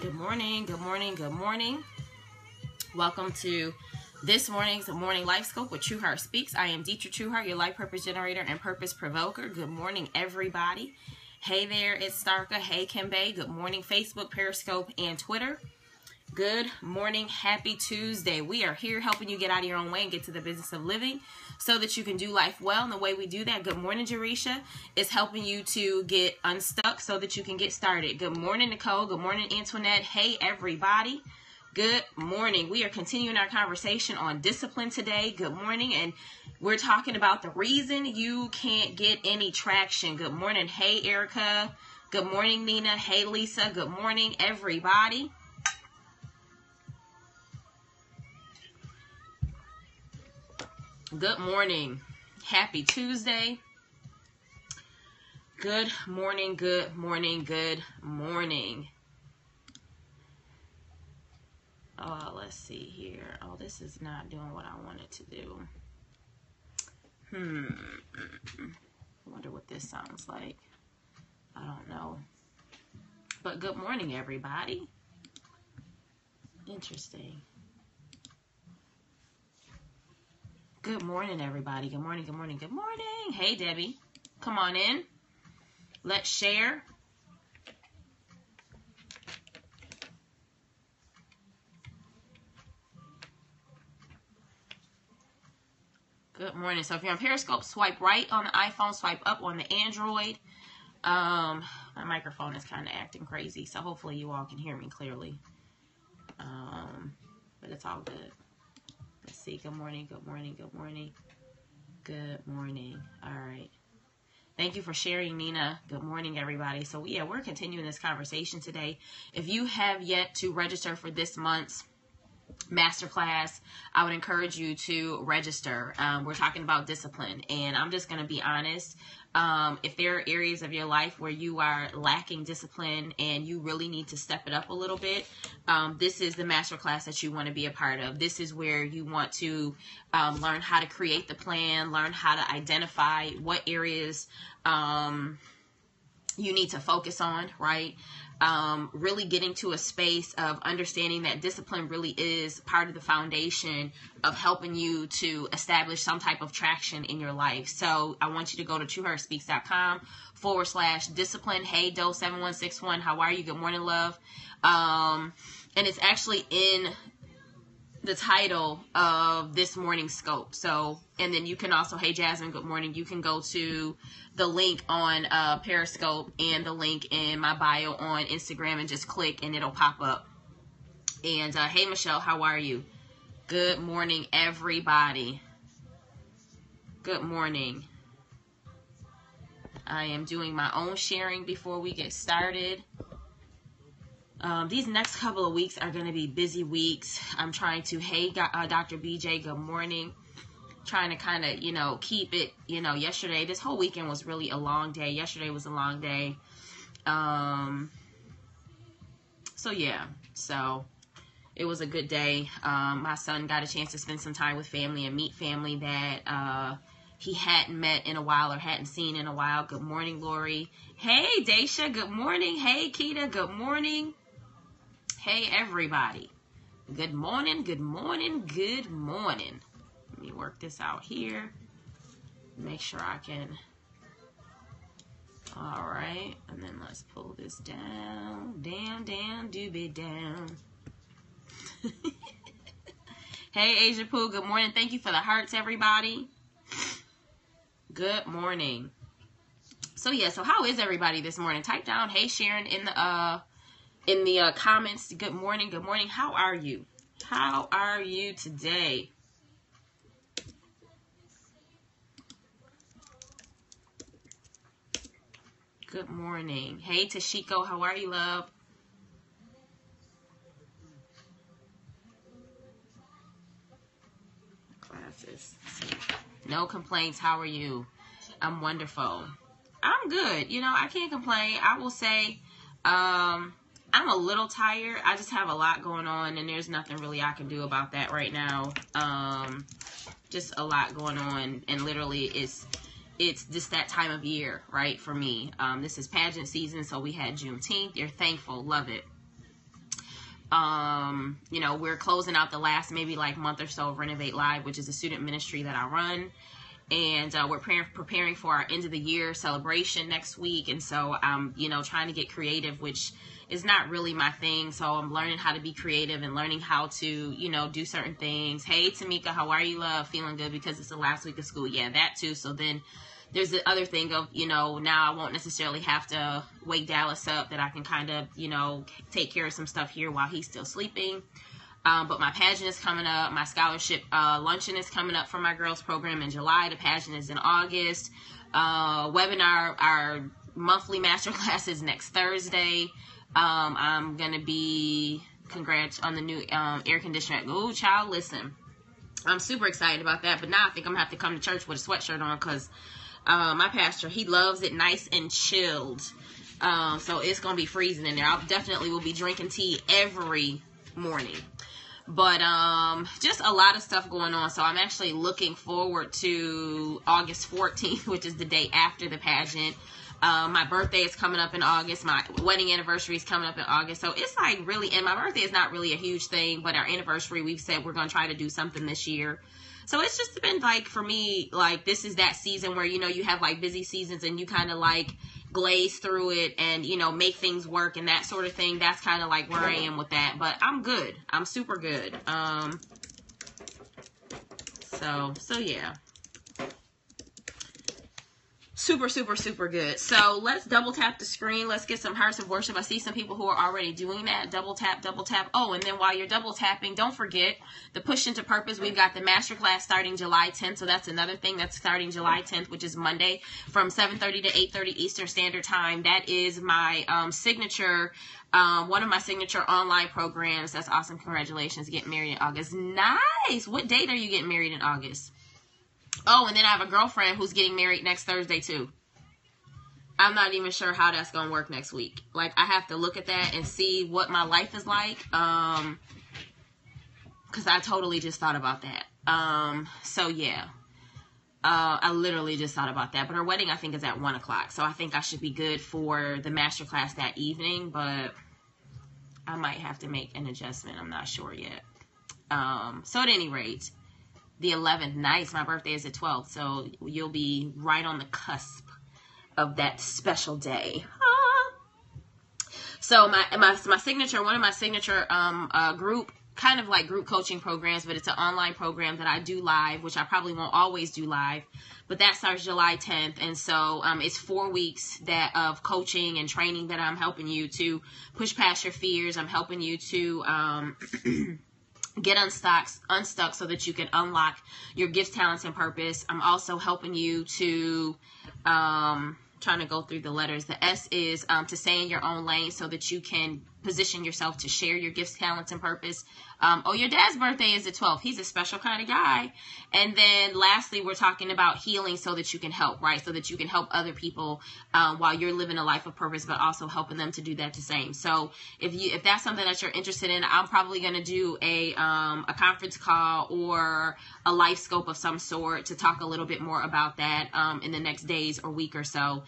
Good morning, good morning, good morning. Welcome to this morning's Morning Life Scope with True Heart Speaks. I am Dietrich Trueheart, your life purpose generator and purpose provoker. Good morning, everybody. Hey there, it's Starka. Hey, Kimbe. Good morning, Facebook, Periscope, and Twitter. Good morning. Happy Tuesday. We are here helping you get out of your own way and get to the business of living so that you can do life well. And the way we do that, good morning, Jerisha, is helping you to get unstuck so that you can get started. Good morning, Nicole. Good morning, Antoinette. Hey, everybody. Good morning. We are continuing our conversation on discipline today. Good morning. And we're talking about the reason you can't get any traction. Good morning. Hey, Erica. Good morning, Nina. Hey, Lisa. Good morning, everybody. Good morning. Happy Tuesday. Good morning, good morning, good morning. Let's see here. Oh, this is not doing what I wanted to do. I wonder what this sounds like. I don't know. But good morning, everybody. Interesting. Good morning, everybody. Good morning, good morning, good morning. Hey, Debbie. Come on in. Let's share. Good morning. So if you're on Periscope, swipe right on the iPhone, swipe up on the Android. My microphone is kind of acting crazy, so hopefully you all can hear me clearly. But it's all good. Let's see. Good morning, good morning, good morning. Good morning. All right. Thank you for sharing, Nina. Good morning, everybody. So, yeah, we're continuing this conversation today. If you have yet to register for this month's masterclass, I would encourage you to register. We're talking about discipline, and I'm just going to be honest. If there are areas of your life where you are lacking discipline and you really need to step it up a little bit, this is the masterclass that you want to be a part of. This is where you want to learn how to create the plan, learn how to identify what areas you need to focus on, right? Really getting to a space of understanding that discipline really is part of the foundation of helping you to establish some type of traction in your life. So I want you to go to trueheartspeaks.com/discipline. Hey, Doe7161, how are you? Good morning, love. And it's actually in the title of this morning's scope. So, and then you can also, hey, Jasmine, good morning. You can go to the link on Periscope and the link in my bio on Instagram and just click and it'll pop up. And hey, Michelle, how are you? Good morning, everybody. Good morning. I am doing my own sharing before we get started. These next couple of weeks are going to be busy weeks. I'm trying to, hey, Dr. BJ, good morning. Trying to kind of, keep it, yesterday, this whole weekend was really a long day. Yesterday was a long day. So it was a good day. My son got a chance to spend some time with family and meet family that he hadn't met in a while or hadn't seen in a while. Good morning, Lori. Hey, Daisha, good morning. Hey, Keita, good morning. Hey, everybody. Good morning, good morning, good morning. Let me work this out here. Make sure I can. All right. And then let's pull this down. Down, doobie down. Hey, Asia Pooh. Good morning. Thank you for the hearts, everybody. Good morning. So, so how is everybody this morning? Type down, hey, Sharon, in the comments. Good morning. Good morning. How are you? How are you today? Good morning. Hey, Tashiko. How are you, love? Classes. No complaints. How are you? I'm wonderful. I'm good. I can't complain. I will say, I'm a little tired. I just have a lot going on, and there's nothing really I can do about that right now. Just a lot going on, and literally it's just that time of year, right, for me. This is pageant season, so we had Juneteenth. You're thankful. Love it. You know, we're closing out the last maybe like month or so of Renovate Live, which is a student ministry that I run. And we're preparing for our end of the year celebration next week. And so I'm, you know, trying to get creative, which is not really my thing. So I'm learning how to be creative and learning how to, you know, do certain things. Hey, Tamika, how are you, love? Feeling good because it's the last week of school. Yeah, that too. So then there's the other thing of, you know, now I won't necessarily have to wake Dallas up, that I can kind of, you know, take care of some stuff here while he's still sleeping. But my pageant is coming up. My scholarship luncheon is coming up for my girls program in July. The pageant is in August. Webinar, our monthly masterclass is next Thursday. I'm going to be, congrats on the new air conditioner. Oh, child, listen. I'm super excited about that. But now I think I'm going to have to come to church with a sweatshirt on, because my pastor, he loves it nice and chilled. So it's going to be freezing in there. I definitely will be drinking tea every morning. But just a lot of stuff going on. So I'm actually looking forward to August 14th, which is the day after the pageant. My birthday is coming up in August. My wedding anniversary is coming up in August. So it's like really, and my birthday is not really a huge thing, but our anniversary, we've said we're going to try to do something this year. So it's just been like, for me, like this is that season where, you know, you have like busy seasons and you kind of like glaze through it and, you know, make things work and that sort of thing. That's kind of like where I am with that. But I'm good. I'm super good. So yeah. Super, super, super good. So let's double tap the screen. Let's get some hearts of worship. I see some people who are already doing that. Double tap, double tap. Oh, and then while you're double tapping, don't forget the Push Into Purpose. We've got the masterclass starting July 10th. So that's another thing that's starting July 10th, which is Monday from 7:30 to 8:30 Eastern Standard Time. That is my signature, one of my signature online programs. That's awesome. Congratulations. Getting married in August. Nice. What date are you getting married in August? Oh, and then I have a girlfriend who's getting married next Thursday, too. I'm not even sure how that's going to work next week. Like, I have to look at that and see what my life is like. Because I totally just thought about that. So, yeah. I literally just thought about that. But her wedding, I think, is at 1 o'clock. So, I think I should be good for the masterclass that evening. But I might have to make an adjustment. I'm not sure yet. So, at any rate, the 11th, nice. My birthday is the 12th, so you'll be right on the cusp of that special day. So my signature, one of my signature group, kind of like group coaching programs, but it's an online program that I do live, which I probably won't always do live, but that starts July 10th. And so it's 4 weeks of coaching and training that I'm helping you to push past your fears. I'm helping you to get unstuck so that you can unlock your gifts, talents, and purpose. I'm also helping you to, trying to go through the letters. The S is to stay in your own lane so that you can position yourself to share your gifts, talents, and purpose. Oh, your dad's birthday is the 12th. He's a special kind of guy. And then lastly, we're talking about healing so that you can help, right? So that you can help other people while you're living a life of purpose, but also helping them to do that the same. So if that's something that you're interested in, I'm probably going to do a conference call or a life scope of some sort to talk a little bit more about that in the next days or week or so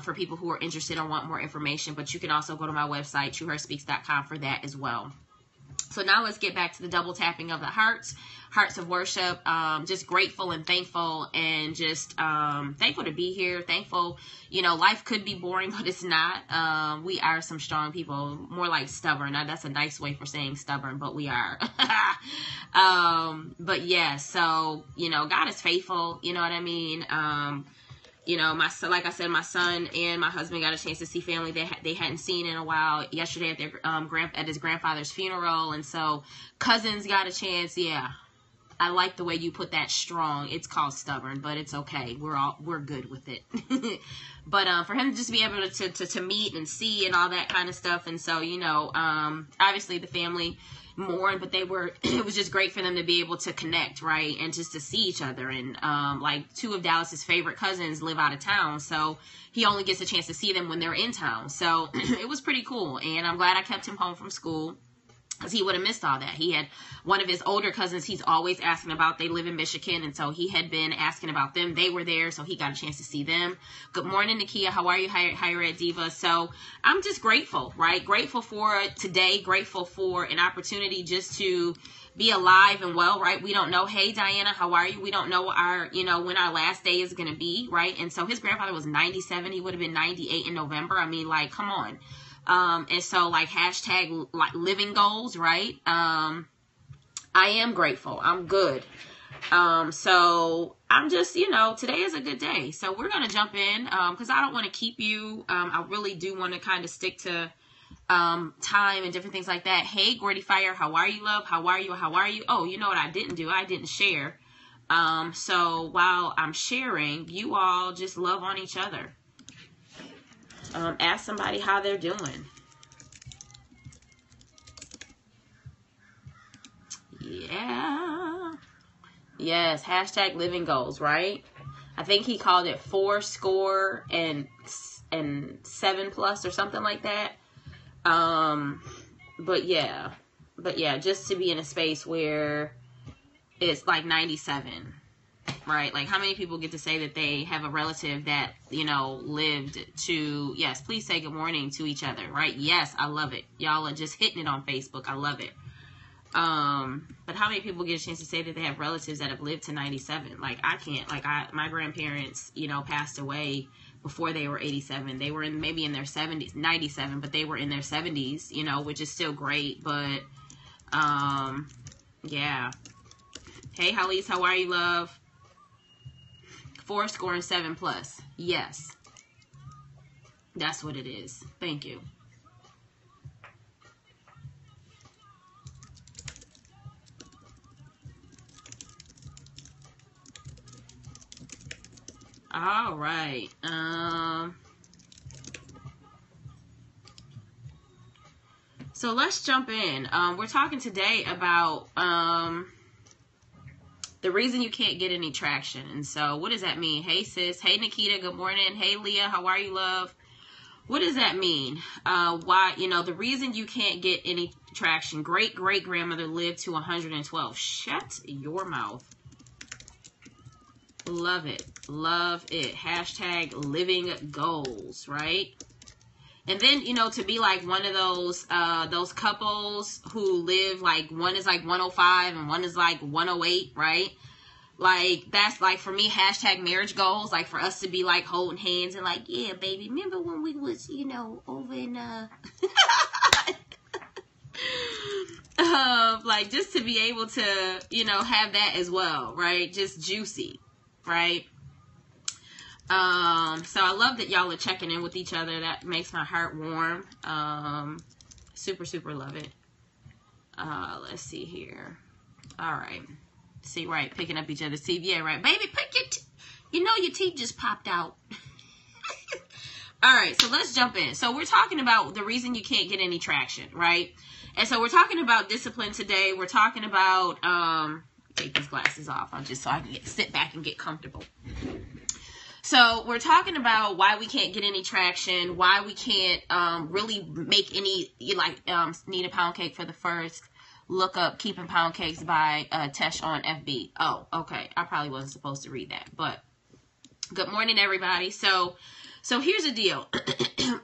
for people who are interested and want more information. But you can also go to my website, TrueHeartSpeaks.com, for that as well. So now let's get back to the double tapping of the hearts of worship. Just grateful and thankful, and just thankful to be here. Thankful, you know, life could be boring, but it's not. We are some strong people, more like stubborn. Now, that's a nice way for saying stubborn, but we are. But yeah, so, you know, God is faithful. You know what I mean? You know, like I said, my son and my husband got a chance to see family they hadn't seen in a while yesterday at their at his grandfather's funeral, and so cousins got a chance. Yeah, I like the way you put that strong. It's called stubborn, but it's okay. We're good with it. But for him to just be able to meet and see and all that kind of stuff, and so, you know, obviously the family mourned, but it was just great for them to be able to connect, right, and just to see each other. And like 2 of Dallas's favorite cousins live out of town, so he only gets a chance to see them when they're in town. So it was pretty cool, and I'm glad I kept him home from school. because he would have missed all that. He had one of his older cousins he's always asking about. They live in Michigan, and so he had been asking about them. They were there, so he got a chance to see them. Good morning, Nakia. How are you, Higher Ed Diva? So I'm just grateful, right? Grateful for today. Grateful for an opportunity just to be alive and well, right? We don't know. Hey, Diana, how are you? We don't know when our last day is going to be, right? And so his grandfather was 97. He would have been 98 in November. I mean, like, come on. And so like hashtag like living goals, right? I am grateful. I'm good. So I'm just, today is a good day. So we're going to jump in, cause I don't want to keep you. I really do want to kind of stick to, time and different things like that. Hey, Gordy Fire. How are you, love? How are you? How are you? Oh, you know what I didn't do? I didn't share. So while I'm sharing, you all just love on each other. Ask somebody how they're doing. Yeah. Yes. Hashtag living goals, right? I think he called it 4 and 7+ or something like that. But yeah, just to be in a space where it's like 97. Right? Like, how many people get to say that they have a relative that, lived to, yes, please say good morning to each other, right? Yes, I love it. Y'all are just hitting it on Facebook. I love it. But how many people get a chance to say that they have relatives that have lived to 97? Like, I can't. Like, my grandparents, passed away before they were 87. They were maybe in their 70s, 97, but they were in their 70s, which is still great. But, yeah. Hey, Halise, how are you, love? 4 and 7+. Yes. That's what it is. Thank you. All right. So let's jump in. We're talking today about the reason you can't get any traction. And so what does that mean? Hey, sis. Hey, Nikita. Good morning. Hey, Leah. How are you, love? What does that mean? Why, the reason you can't get any traction. Great-great-grandmother lived to 112. Shut your mouth. Love it. Love it. Hashtag living goals, right? And then, to be like one of those couples who live, like, one is like 105 and one is like 108, right? Like, that's like, for me, hashtag marriage goals, like, for us to be like holding hands and like, yeah, baby, remember when we was, over in, like, just to be able to, have that as well, right? Just juicy, right? So I love that y'all are checking in with each other. That makes my heart warm. Super, super love it. Let's see here. All right. See, right. Picking up each other's teeth. Yeah, right. Baby, pick your your teeth just popped out. All right. So let's jump in. So we're talking about the reason you can't get any traction, right? And so we're talking about discipline today. We're talking about, take these glasses off. So I can sit back and get comfortable. So we're talking about why we can't get any traction, why we can't really make any, need a pound cake for the first. Look up Keeping Pound Cakes by Tesh on FB. Oh, okay. I probably wasn't supposed to read that, but good morning, everybody. So here's the deal.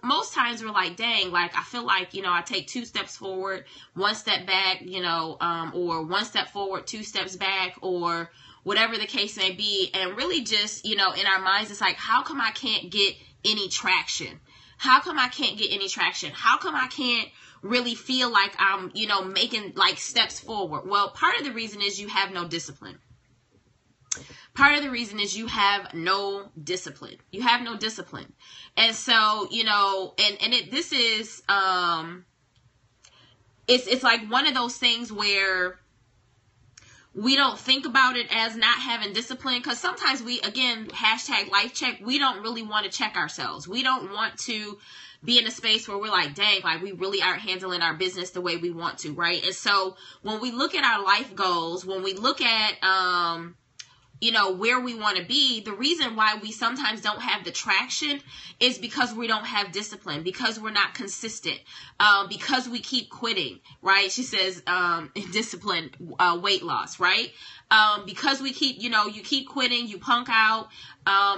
Most times we're like, dang, like, I feel like, I take 2 steps forward, 1 step back, or 1 step forward, 2 steps back, or whatever the case may be. And really just, in our minds, it's like, how come I can't get any traction? How come I can't get any traction? How come I can't really feel like I'm, making like steps forward? Well, part of the reason is you have no discipline. Part of the reason is you have no discipline. You have no discipline. And so, this is, it's like one of those things where we don't think about it as not having discipline, because sometimes we, again, hashtag life check, we don't really want to check ourselves. We don't want to be in a space where we're like, dang, like, we really aren't handling our business the way we want to, right? And so when we look at our life goals, when we look at you know, where we want to be, the reason why we sometimes don't have the traction is because we don't have discipline, because we're not consistent, because we keep quitting, right? She says, discipline, weight loss, right? Because we keep, you know, you keep quitting, you punk out.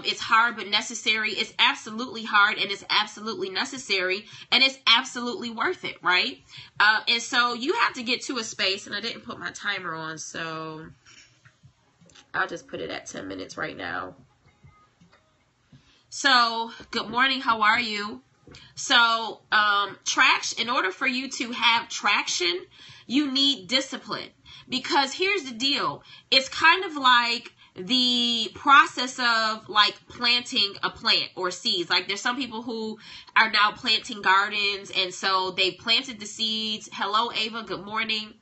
It's hard but necessary. It's absolutely hard and it's absolutely necessary and it's absolutely worth it, right? And so you have to get to a space, and I didn't put my timer on, so I'll just put it at 10 minutes right now. So, good morning. How are you? So, traction, in order for you to have traction, you need discipline. Because here's the deal. It's kind of like the process of like planting a plant or seeds. Like there's some people who are now planting gardens, and so they planted the seeds. Hello, Ava. Good morning.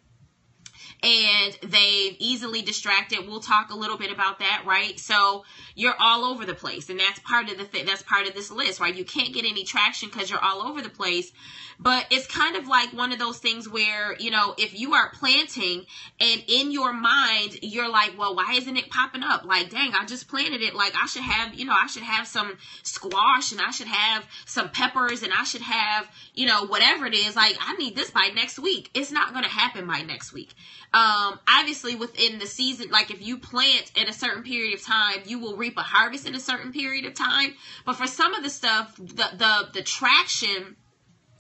And they've easily distracted. We'll talk a little bit about that, right? So you're all over the place, and that's part of that's part of this list, right? You can't get any traction because you're all over the place. But it's kind of like one of those things where, you know, if you are planting and in your mind, you're like, well, why isn't it popping up? Like, dang, I just planted it. Like, I should have, you know, I should have some squash, and I should have some peppers, and I should have, you know, whatever it is. Like, I need this by next week. It's not going to happen by next week. Obviously within the season, like if you plant in a certain period of time, you will reap a harvest in a certain period of time. But for some of the stuff, the traction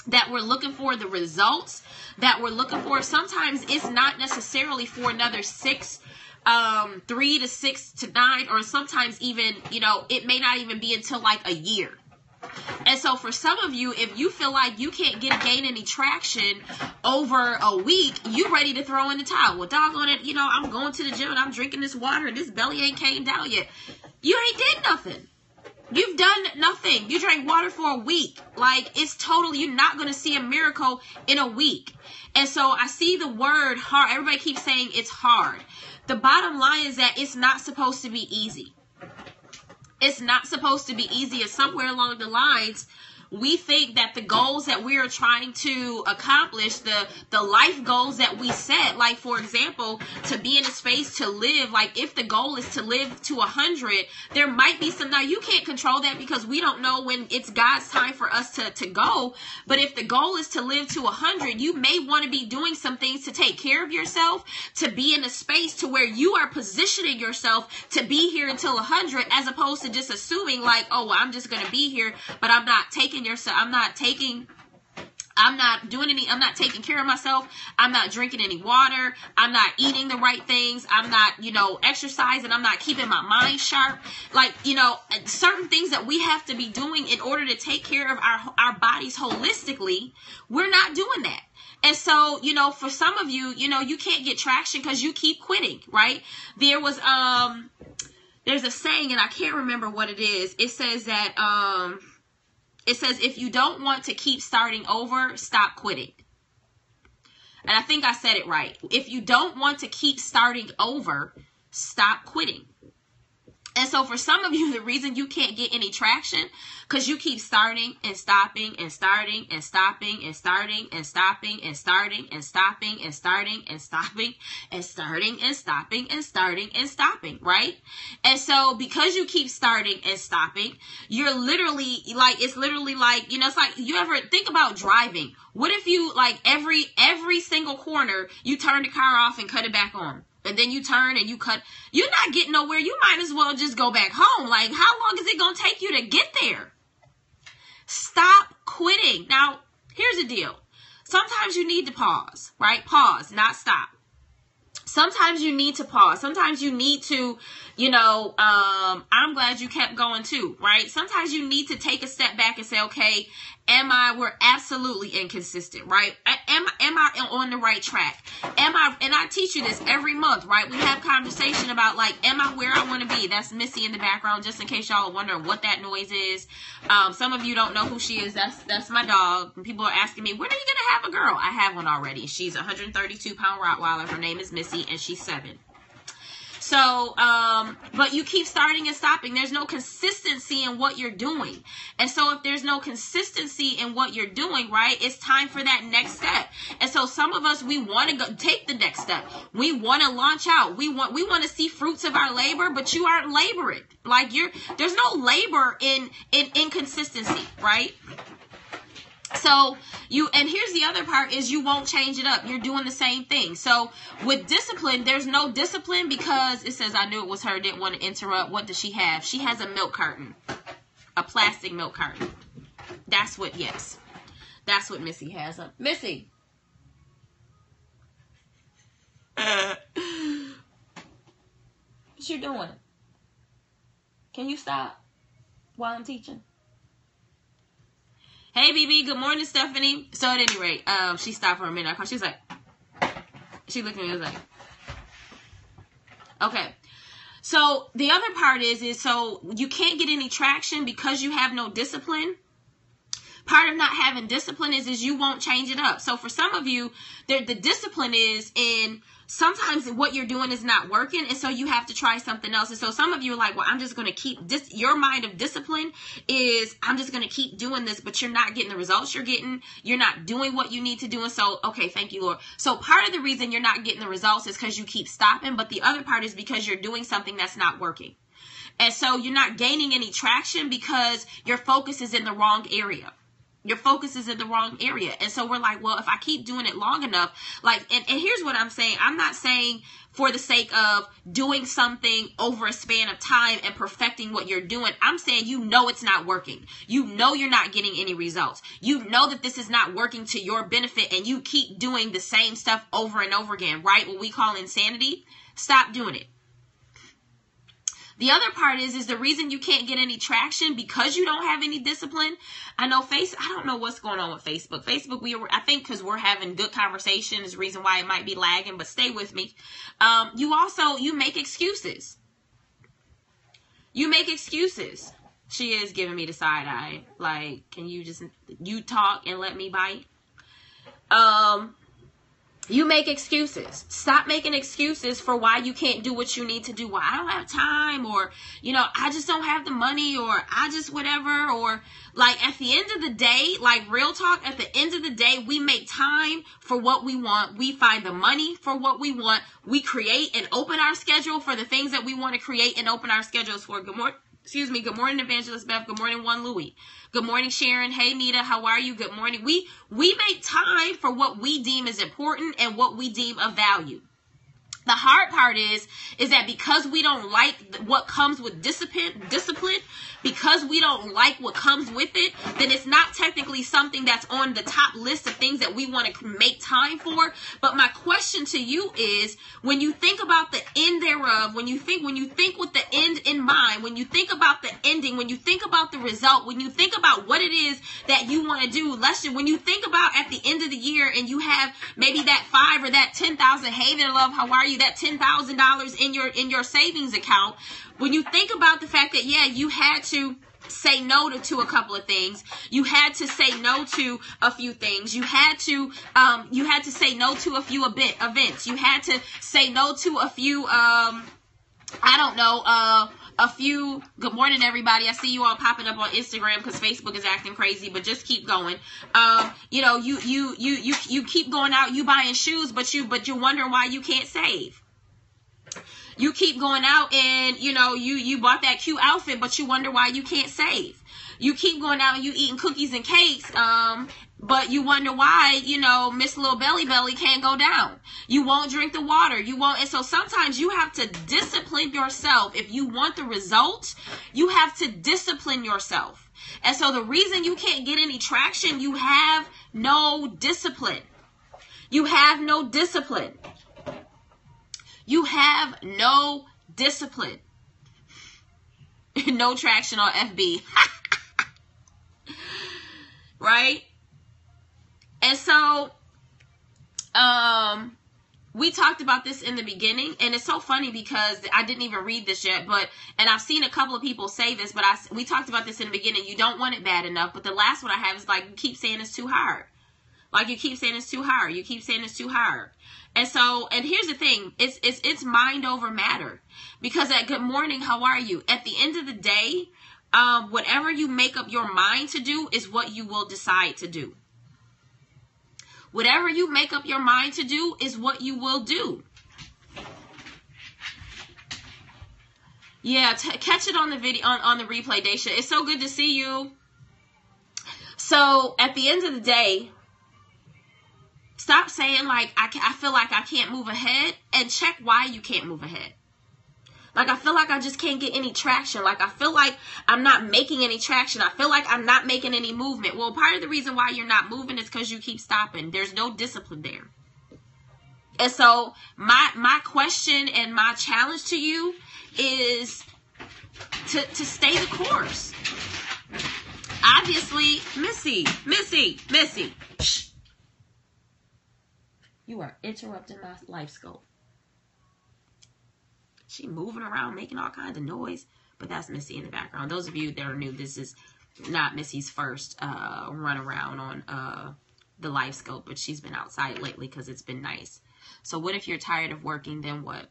that we're looking for, the results that we're looking for, sometimes it's not necessarily for another 3 to 6 to 9, or sometimes even, you know, it may not even be until like a year. And so for some of you, if you feel like you can't gain any traction over a week, you ready to throw in the towel. Well, doggone it, you know, I'm going to the gym and I'm drinking this water and this belly ain't came down yet. You ain't did nothing. You've done nothing. You drank water for a week. Like, it's totally, you're not going to see a miracle in a week. And so I see the word hard. Everybody keeps saying it's hard. The bottom line is that it's not supposed to be easy. It's not supposed to be easy. It's somewhere along the lines, we think that the goals that we are trying to accomplish, the life goals that we set, like for example, to be in a space to live, like if the goal is to live to 100, there might be some, now you can't control that because we don't know when it's God's time for us to go. But if the goal is to live to 100, you may want to be doing some things to take care of yourself, to be in a space to where you are positioning yourself to be here until 100, as opposed to just assuming like, oh, well, I'm just going to be here, but I'm not taking I'm not taking care of myself. I'm not drinking any water. I'm not eating the right things. I'm not, you know, exercising. I'm not keeping my mind sharp. Like, you know, certain things that we have to be doing in order to take care of our bodies holistically. We're not doing that. And so, you know, for some of you, you know, you can't get traction because you keep quitting, right? There was, there's a saying, and I can't remember what it is. It says that, it says, if you don't want to keep starting over, stop quitting. And I think I said it right. If you don't want to keep starting over, stop quitting. And so for some of you, the reason you can't get any traction, because you keep starting and stopping and starting and stopping and starting and stopping and starting and stopping and starting and stopping and starting and stopping and starting and stopping, right? And so because you keep starting and stopping, you're literally like, it's literally like, you know, it's like, you ever think about driving? What if you like every single corner, you turn the car off and cut it back on? And then you turn and you cut. You're not getting nowhere. You might as well just go back home. Like, how long is it going to take you to get there? Stop quitting. Now, here's the deal. Sometimes you need to pause, right? Pause, not stop. Sometimes you need to pause. Sometimes you need to, you know, I'm glad you kept going too, right? Sometimes you need to take a step back and say, okay, we're absolutely inconsistent, right? Am I on the right track? And I teach you this every month, right? We have conversation about like, am I where I want to be? That's Missy in the background, just in case y'all are wondering what that noise is. Some of you don't know who she is. That's my dog. And people are asking me, when are you going to have a girl? I have one already. She's a 132-pound Rottweiler. Her name is Missy and she's 7. So, but you keep starting and stopping. There's no consistency in what you're doing. And so if there's no consistency in what you're doing, right, it's time for that next step. And so some of us, we want to go take the next step. We want to launch out. We want to see fruits of our labor, but you aren't laboring. Like there's no labor in inconsistency, right? So and here's the other part is you won't change it up. You're doing the same thing. So with discipline, there's no discipline because it says, I knew it was her, didn't want to interrupt. What does she have? She has a milk carton, a plastic milk carton. That's what Missy has. Missy. What you doing? Can you stop while I'm teaching? Hey, BB. Good morning, Stephanie. So at any rate, she stopped for a minute. She was like, she looked at me and was like, okay. So the other part is so you can't get any traction because you have no discipline. Part of not having discipline is you won't change it up. So for some of you, the discipline is in sometimes what you're doing is not working, and so you have to try something else. And so some of you are like, well, I'm just going to keep this. Your mind of discipline is I'm just going to keep doing this, but you're not getting the results you're getting. You're not doing what you need to do. And so, okay, thank you, Lord. So part of the reason you're not getting the results is because you keep stopping, but the other part is because you're doing something that's not working. And so you're not gaining any traction because your focus is in the wrong area. Your focus is in the wrong area. And so we're like, well, if I keep doing it long enough, like, and here's what I'm saying. I'm not saying for the sake of doing something over a span of time and perfecting what you're doing. I'm saying, you know, it's not working. You know, you're not getting any results. You know that this is not working to your benefit, and you keep doing the same stuff over and over again, right? What we call insanity. Stop doing it. The other part is the reason you can't get any traction because you don't have any discipline. I know I don't know what's going on with Facebook. Facebook, I think because we're having good conversation is the reason why it might be lagging, but stay with me. You make excuses. You make excuses. She is giving me the side eye. Like, can you talk and let me bite? You make excuses. Stop making excuses for why you can't do what you need to do. Well, I don't have time, or, I just don't have the money, or I just whatever, or like at the end of the day, like real talk, at the end of the day, we make time for what we want. We find the money for what we want. We create and open our schedule for the things that we want to create and open our schedules for. Good morning, Evangelist Beth. Good morning, One Louie. Good morning, Sharon. Hey, Nita. How are you? Good morning. We make time for what we deem is important and what we deem of value. The hard part is that because we don't like what comes with discipline, because we don't like what comes with it, then it's not technically something that's on the top list of things that we want to make time for. But my question to you is, when you think about the end thereof, when you think with the end in mind, when you think about the ending, when you think about the result, when you think about what it is that you want to do, when you think about at the end of the year and you have maybe that 5 or that 10,000, hey there, love, how are you? That $10,000 in your savings account. When you think about the fact that, yeah, you had to say no to a couple of things. You had to say no to a few things. You had to say no to a few events. You had to say no to a few, good morning, everybody. I see you all popping up on Instagram because Facebook is acting crazy, but just keep going. You keep going out, you buying shoes, but you're wondering why you can't save. You keep going out and, you bought that cute outfit, but you wonder why you can't save. You keep going out and you eating cookies and cakes, but you wonder why, Miss Little Belly can't go down. You won't drink the water. And so sometimes you have to discipline yourself. If you want the results, you have to discipline yourself. And so the reason you can't get any traction, you have no discipline. You have no discipline. You have no discipline. No traction on FB. Right? And so, we talked about this in the beginning, and it's so funny because I didn't even read this yet, and I've seen a couple of people say this, but we talked about this in the beginning. You don't want it bad enough, but the last one I have is like, you keep saying it's too hard. Like you keep saying it's too hard. You keep saying it's too hard. And so, and here's the thing, it's mind over matter. Because at Good Morning, how are you? At the end of the day, whatever you make up your mind to do is what you will decide to do. Whatever you make up your mind to do is what you will do. Yeah, catch it on the video, on the replay, Daisha. It's so good to see you. So at the end of the day, stop saying like, I feel like I can't move ahead, and check why you can't move ahead. Like, I feel like I just can't get any traction. Like, I feel like I'm not making any traction. I feel like I'm not making any movement. Well, part of the reason why you're not moving is because you keep stopping. There's no discipline there. And so my question and my challenge to you is to stay the course. Obviously, Missy, shh. You are interrupting my life scope. She moving around, making all kinds of noise. But that's Missy in the background. Those of you that are new, this is not Missy's first run around on the life scope. But she's been outside lately because it's been nice. So what if you're tired of working, then what?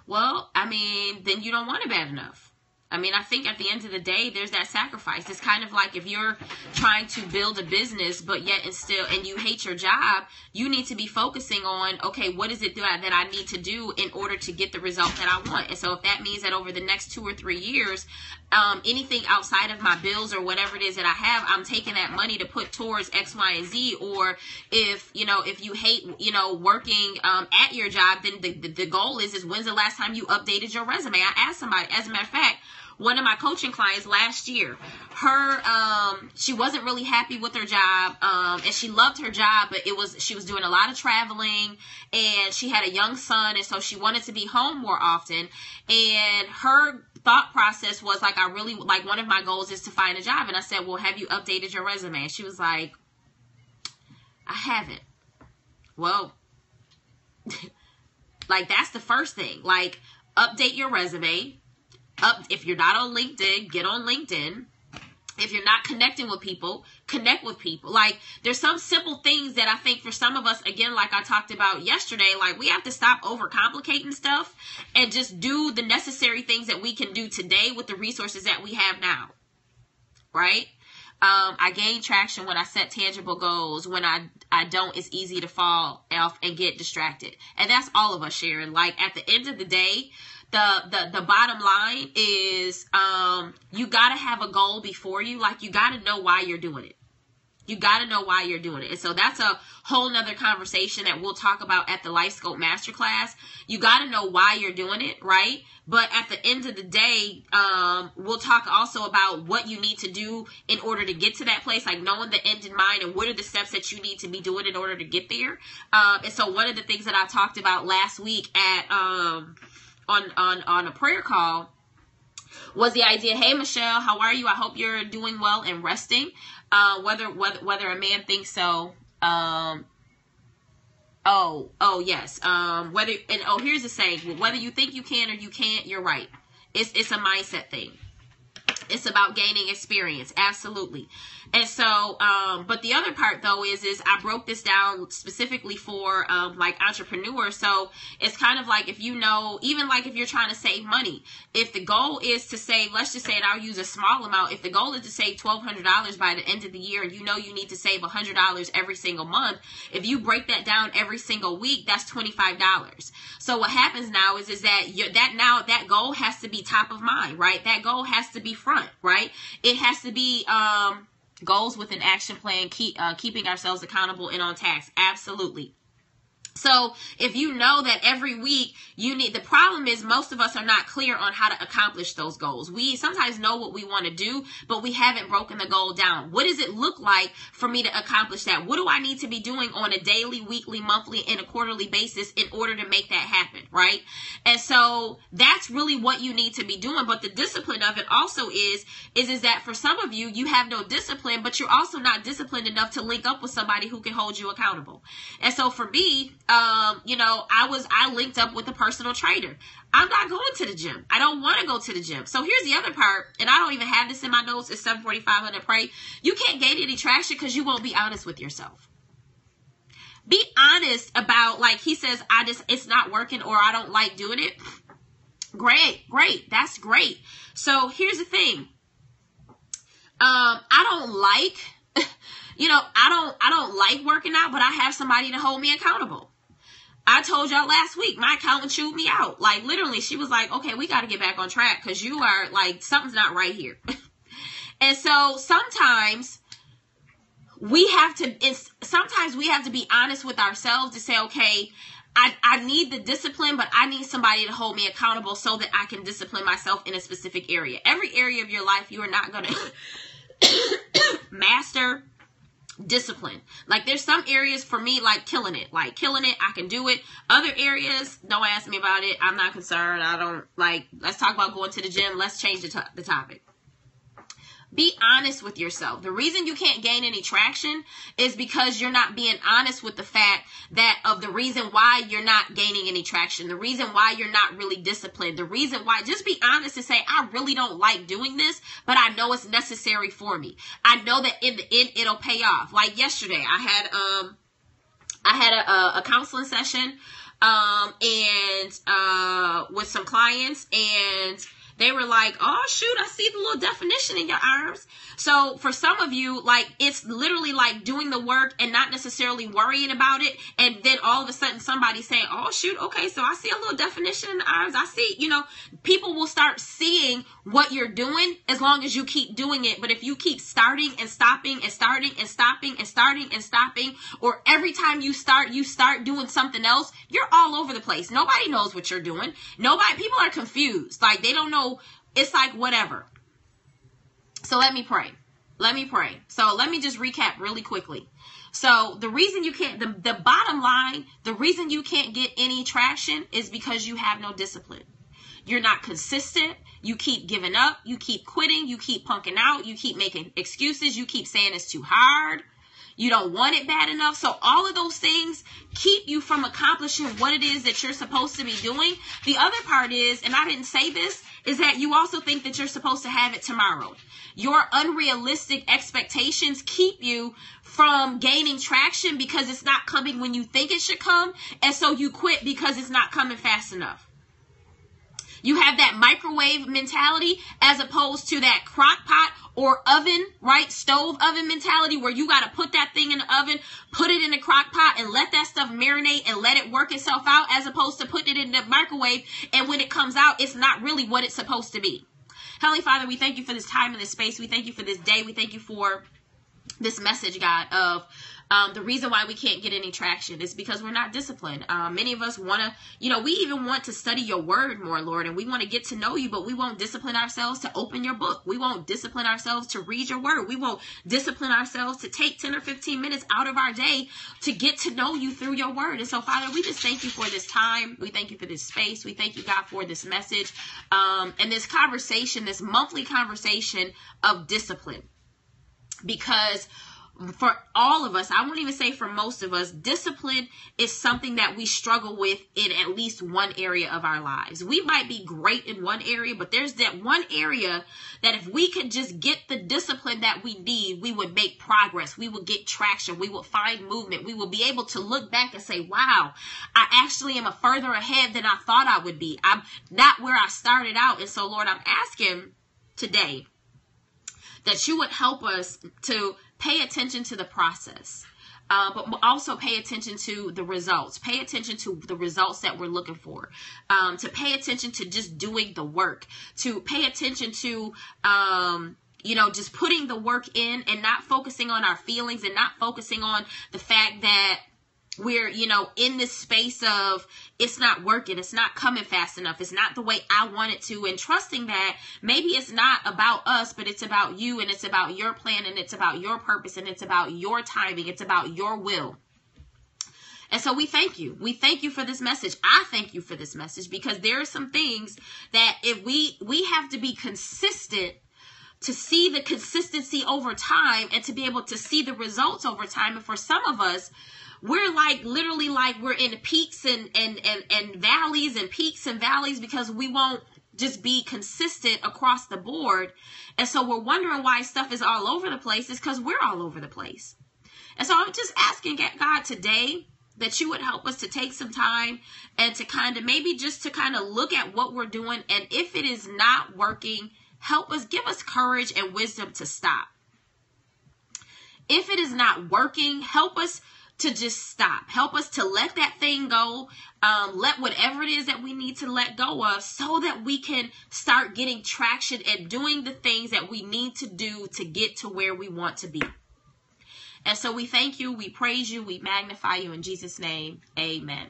Well, I mean, then you don't want it bad enough. I mean, I think at the end of the day, there's that sacrifice. It's kind of like if you're trying to build a business, but yet and you hate your job, you need to be focusing on, okay, what is it that I need to do in order to get the result that I want? And so if that means that over the next 2 or 3 years, anything outside of my bills or whatever it is that I have, I'm taking that money to put towards X, Y, and Z. Or if you hate, working at your job, then the goal is when's the last time you updated your resume? I asked somebody, as a matter of fact, one of my coaching clients last year, she wasn't really happy with her job, and she loved her job, but she was doing a lot of traveling, and she had a young son, and so she wanted to be home more often. And her thought process was like, I really, like, one of my goals is to find a job. And I said, well, have you updated your resume? And she was like, I haven't. Well, like, that's the first thing. Like, update your resume. If you're not on LinkedIn, get on LinkedIn. If you're not connecting with people, connect with people. Like, there's some simple things that I think for some of us, again, like I talked about yesterday, like, we have to stop overcomplicating stuff and just do the necessary things that we can do today with the resources that we have now. Right? I gain traction when I set tangible goals. When I don't, it's easy to fall off and get distracted. And that's all of us, Sharon. Like, at the end of the day, the bottom line is you got to have a goal before you. Like, you got to know why you're doing it. You got to know why you're doing it. And so that's a whole nother conversation that we'll talk about at the Life Scope Masterclass. You got to know why you're doing it, right? But at the end of the day, we'll talk also about what you need to do in order to get to that place, like knowing the end in mind and what are the steps that you need to be doing in order to get there. And so one of the things that I talked about last week at on a prayer call was the idea, hey, Michelle, how are you? I hope you're doing well and resting. Whether a man thinks so. Yes. Here's the saying, whether you think you can or you can't, you're right. It's a mindset thing. It's about gaining experience. Absolutely. And so, but the other part though is I broke this down specifically for, like entrepreneurs. So it's kind of like, if you know, even like if you're trying to save money, if the goal is to save, let's just say, and I'll use a small amount. If the goal is to save $1,200 by the end of the year, and you know you need to save $100 every single month, if you break that down every single week, that's $25. So what happens now is that that goal has to be top of mind, right? That goal has to be front, right? It has to be, goals with an action plan, keeping ourselves accountable and on task. Absolutely. So if you know that every week the problem is most of us are not clear on how to accomplish those goals. We sometimes know what we want to do, but we haven't broken the goal down. What does it look like for me to accomplish that? What do I need to be doing on a daily, weekly, monthly, and a quarterly basis in order to make that happen, right? And so that's really what you need to be doing. But the discipline of it also is that for some of you, you have no discipline, but you're also not disciplined enough to link up with somebody who can hold you accountable. And so for me, I linked up with a personal trainer. I'm not going to the gym. I don't want to go to the gym. So here's the other part, and I don't even have this in my notes. It's 7:45 to pray. You can't gain any traction because you won't be honest with yourself. Be honest about, like he says, it's not working, or I don't like doing it. Great. That's great. So here's the thing. I don't like, I don't like working out, but I have somebody to hold me accountable. I told y'all last week, my accountant chewed me out. Like, literally, she was like, okay, we got to get back on track because you are, like, something's not right here. And so sometimes we have to be honest with ourselves to say, okay, I need the discipline, but I need somebody to hold me accountable so that I can discipline myself in a specific area. Every area of your life, you are not going to master discipline. Like, there's some areas for me, like killing it, I can do it. Other areas, don't ask me about it. I'm not concerned. I don't let's talk about going to the gym. Let's change the topic. Be honest with yourself. The reason you can't gain any traction is because you're not being honest with the fact that of the reason why you're not gaining any traction, the reason why you're not really disciplined, the reason why. Just be honest and say, I really don't like doing this, but I know it's necessary for me. I know that in the end it'll pay off. Like yesterday, I had a counseling session and with some clients, and they were like, oh, shoot, I see the little definition in your arms. So for some of you, like, it's literally like doing the work and not necessarily worrying about it. And then all of a sudden somebody saying, oh, shoot, okay, so I see a little definition in the arms. I see, people will start seeing what you're doing as long as you keep doing it. But if you keep starting and stopping and starting and stopping and starting and stopping, or every time you start doing something else, you're all over the place. Nobody knows what you're doing. People are confused. Like, they don't know. It's like whatever. So let me pray. So let me just recap really quickly. So the reason you can't, the bottom line, the reason you can't get any traction is because you have no discipline. You're not consistent. You keep giving up. You keep quitting. You keep punking out. You keep making excuses. You keep saying it's too hard. You don't want it bad enough. So all of those things keep you from accomplishing what it is that you're supposed to be doing. The other part is, and I didn't say this, is that you also think that you're supposed to have it tomorrow. Your unrealistic expectations keep you from gaining traction because it's not coming when you think it should come. And so you quit because it's not coming fast enough. You have that microwave mentality as opposed to that crock pot or oven, right? Stove oven mentality where you got to put that thing in the oven, put it in the crock pot and let that stuff marinate and let it work itself out, as opposed to putting it in the microwave. And when it comes out, it's not really what it's supposed to be. Heavenly Father, we thank you for this time and this space. We thank you for this day. We thank you for this message, God, of the reason why we can't get any traction is because we're not disciplined. Many of us want to, we even want to study your word more, Lord, and we want to get to know you, but we won't discipline ourselves to open your book. We won't discipline ourselves to read your word. We won't discipline ourselves to take 10 or 15 minutes out of our day to get to know you through your word. And so, Father, we just thank you for this time. We thank you for this space. We thank you, God, for this message and this conversation, this monthly conversation of discipline. Because for all of us, I won't even say for most of us, discipline is something that we struggle with in at least one area of our lives. We might be great in one area, but there's that one area that if we could just get the discipline that we need, we would make progress. We would get traction. We would find movement. We would be able to look back and say, wow, I actually am further ahead than I thought I would be. I'm not where I started out. And so, Lord, I'm asking today that you would help us to pay attention to the process, but also pay attention to the results. Pay attention to the results that we're looking for, to pay attention to just doing the work, to pay attention to, just putting the work in and not focusing on our feelings and not focusing on the fact that we're, in this space of it's not working. It's not coming fast enough. It's not the way I want it to. And trusting that maybe it's not about us, but it's about you and it's about your plan and it's about your purpose and it's about your timing. It's about your will. And so we thank you. We thank you for this message. I thank you for this message because there are some things that if we have to be consistent to see the consistency over time and to be able to see the results over time. And for some of us, we're like literally like we're in peaks and valleys and peaks and valleys because we won't just be consistent across the board. And so we're wondering why stuff is all over the place. It's because we're all over the place. And so I'm just asking God today that you would help us to take some time and to kind of maybe just to kind of look at what we're doing. And if it is not working, help us, give us courage and wisdom to stop. If it is not working, help us to just stop. Help us to let that thing go. Let whatever it is that we need to let go of so that we can start getting traction and doing the things that we need to do to get to where we want to be. And so we thank you, we praise you, we magnify you in Jesus' name. Amen.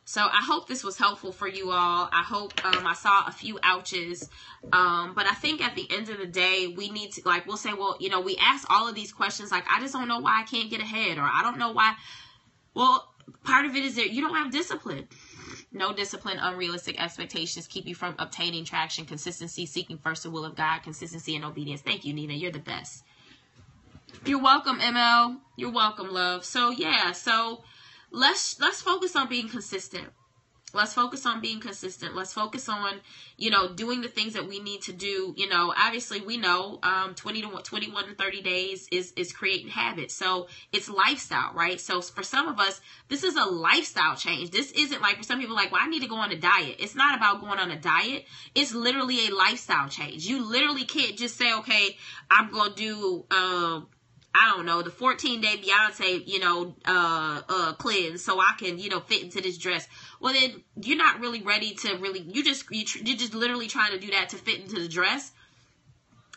So I hope this was helpful for you all. I hope I saw a few ouches. But I think at the end of the day, we need to, like, we'll say, well, you know, we ask all of these questions, like, I just don't know why I can't get ahead, or I don't know why. Well, part of it is that you don't have discipline. No discipline, unrealistic expectations keep you from obtaining traction, consistency, seeking first the will of God, consistency and obedience. Thank you, Nina. You're the best. You're welcome, ML. You're welcome, love. So yeah, so let's focus on being consistent. Let's focus on being consistent. Let's focus on, you know, doing the things that we need to do. You know, obviously we know 21 to 30 days is creating habits. So it's lifestyle, right? So for some of us, this is a lifestyle change. This isn't like, for some people like, well, I need to go on a diet. It's not about going on a diet. It's literally a lifestyle change. You literally can't just say, okay, I'm going to do, I don't know, the 14-day Beyonce, you know, cleanse so I can, you know, fit into this dress. Well, then you're not really ready to really, you're just literally trying to do that to fit into the dress.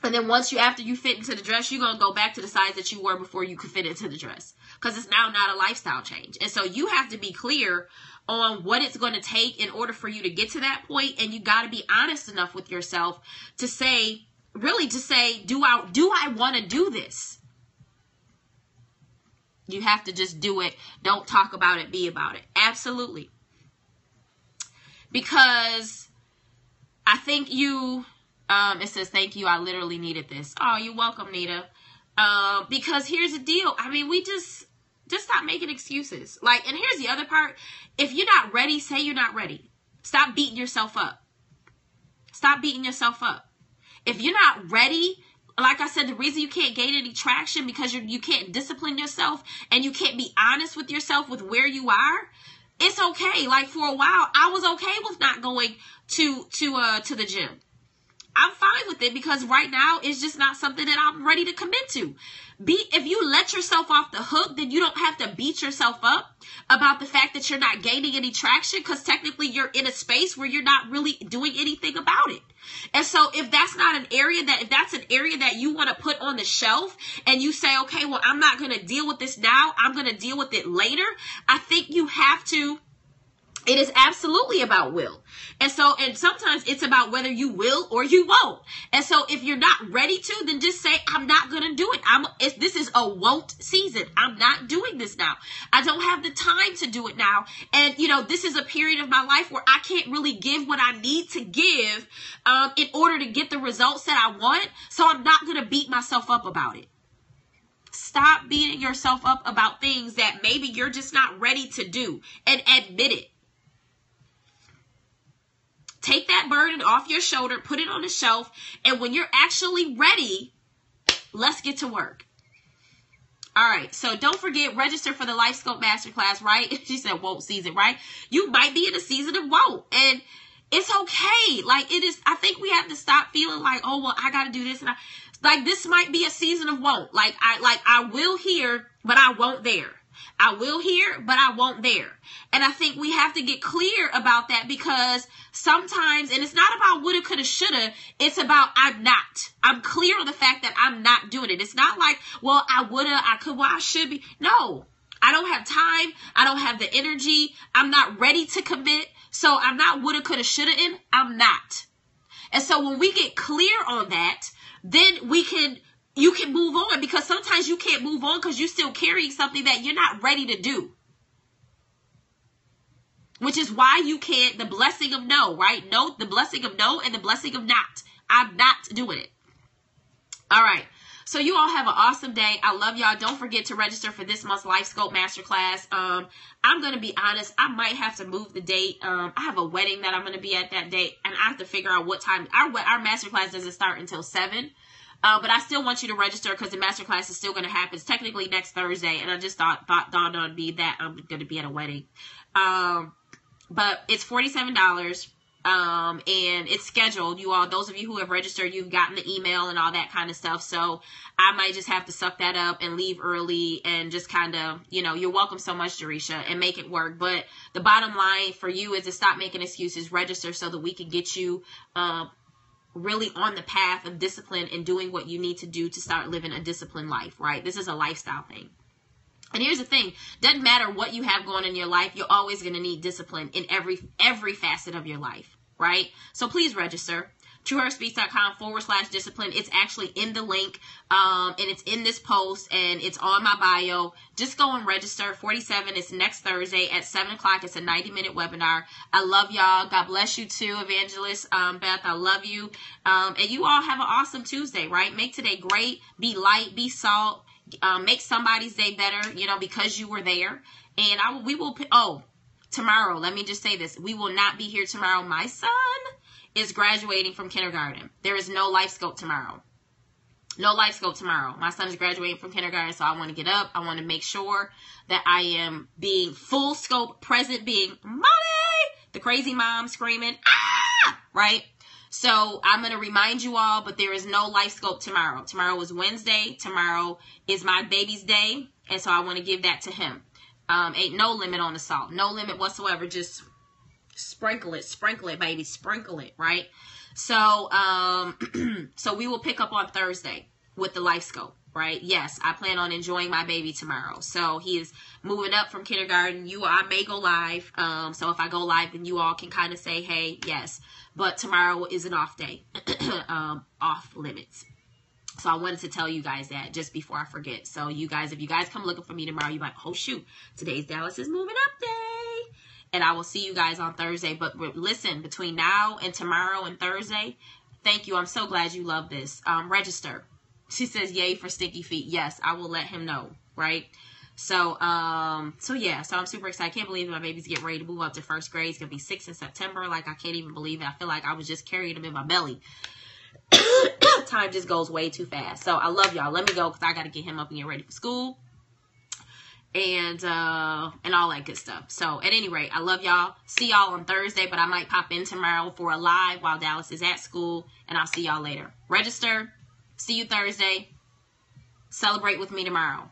And then after you fit into the dress, you're going to go back to the size that you were before you could fit into the dress. Because it's now not a lifestyle change. And so you have to be clear on what it's going to take in order for you to get to that point. And you got to be honest enough with yourself to say, really to say, do I want to do this? You have to just do it. Don't talk about it. Be about it. Absolutely. Because I think you, it says, thank you. I literally needed this. Oh, you're welcome, Nita. Because here's the deal. I mean, we just stop making excuses. Like, and here's the other part. If you're not ready, say you're not ready. Stop beating yourself up. Stop beating yourself up. If you're not ready, like I said, the reason you can't gain any traction because you can't discipline yourself and you can't be honest with yourself with where you are. It's okay. Like for a while, I was okay with not going to the gym. I'm fine with it because right now it's just not something that I'm ready to commit to. If you let yourself off the hook, then you don't have to beat yourself up about the fact that you're not gaining any traction because technically you're in a space where you're not really doing anything about it. And so if that's an area that you want to put on the shelf and you say, okay, well, I'm not going to deal with this now. I'm going to deal with it later. I think you have to. It is absolutely about will. And sometimes it's about whether you will or you won't. And so if you're not ready to, then just say, I'm not going to do it. This is a won't season. I'm not doing this now. I don't have the time to do it now. And, you know, this is a period of my life where I can't really give what I need to give in order to get the results that I want. So I'm not going to beat myself up about it. Stop beating yourself up about things that maybe you're just not ready to do, and admit it. Take that burden off your shoulder, put it on the shelf, and when you're actually ready, let's get to work. All right, so don't forget, register for the LifeScope Masterclass, right? She said won't season, right? You might be in a season of won't, and it's okay. Like, it is, I think we have to stop feeling like, oh, well, I got to do this. And like, this might be a season of won't. Like, I will here, but I won't there. I will here, but I won't there. And I think we have to get clear about that because sometimes, and it's not about woulda, coulda, shoulda. It's about I'm not. I'm clear on the fact that I'm not doing it. It's not like, well, I woulda, I could, well, I should be. No, I don't have time. I don't have the energy. I'm not ready to commit. So I'm not woulda, coulda, shoulda in. I'm not. And so when we get clear on that, then you can move on, because sometimes you can't move on because you're still carrying something that you're not ready to do. Which is why you can't, the blessing of no, right? No, the blessing of no and the blessing of not. I'm not doing it. All right. So you all have an awesome day. I love y'all. Don't forget to register for this month's LifeScope Masterclass. I'm going to be honest. I might have to move the date. I have a wedding that I'm going to be at that date, and I have to figure out what time. Our Masterclass doesn't start until 7. But I still want you to register because the Masterclass is still going to happen. It's technically next Thursday, and I just thought dawned on me that I'm going to be at a wedding. But it's $47. And it's scheduled. You all, those of you who have registered, you've gotten the email and all that kind of stuff. So I might just have to suck that up and leave early and just kind of, you know, you're welcome so much, Jerisha, and make it work. But the bottom line for you is to stop making excuses, register so that we can get you, really on the path of discipline and doing what you need to do to start living a disciplined life, right? This is a lifestyle thing. And here's the thing, doesn't matter what you have going in your life, you're always going to need discipline in every facet of your life, right? So please register. TrueHeartSpeaks.com/discipline. It's actually in the link, and it's in this post, and it's on my bio. Just go and register. 47 is next Thursday at 7 o'clock. It's a 90-minute webinar. I love y'all. God bless you too, Evangelist Beth. I love you. And you all have an awesome Tuesday, right? Make today great. Be light. Be salt. Make somebody's day better, you know, because you were there. And we will, tomorrow, let me just say this. We will not be here tomorrow. My son is graduating from kindergarten. There is no LifeScope tomorrow. No LifeScope tomorrow. My son is graduating from kindergarten, so I want to get up. I want to make sure that I am being full scope present, being mommy, the crazy mom screaming, ah, right? So I'm going to remind you all, but there is no LifeScope tomorrow. Tomorrow is Wednesday. Tomorrow is my baby's day. And so I want to give that to him. Ain't no limit on the salt. No limit whatsoever. Just sprinkle it, baby. Sprinkle it, right? So, so we will pick up on Thursday with the LifeScope, right? Yes, I plan on enjoying my baby tomorrow. So he is moving up from kindergarten. I may go live. So if I go live, then you all can kind of say, hey, yes. But tomorrow is an off day, off limits. So I wanted to tell you guys that just before I forget. So you guys, if you guys come looking for me tomorrow, you're like, oh shoot, today's Dallas's moving up day. And I will see you guys on Thursday. But listen, between now and tomorrow and Thursday, thank you. I'm so glad you love this. Register. She says, yay for Stinky Feet. Yes, I will let him know, right? So, yeah, so I'm super excited. I can't believe my baby's getting ready to move up to first grade. It's going to be 6 in September. Like, I can't even believe it. I feel like I was just carrying him in my belly. Time just goes way too fast. So I love y'all. Let me go because I got to get him up and get ready for school. And all that good stuff. So at any rate, I love y'all. See y'all on Thursday, but I might pop in tomorrow for a live while Dallas is at school. And I'll see y'all later. Register. See you Thursday. Celebrate with me tomorrow.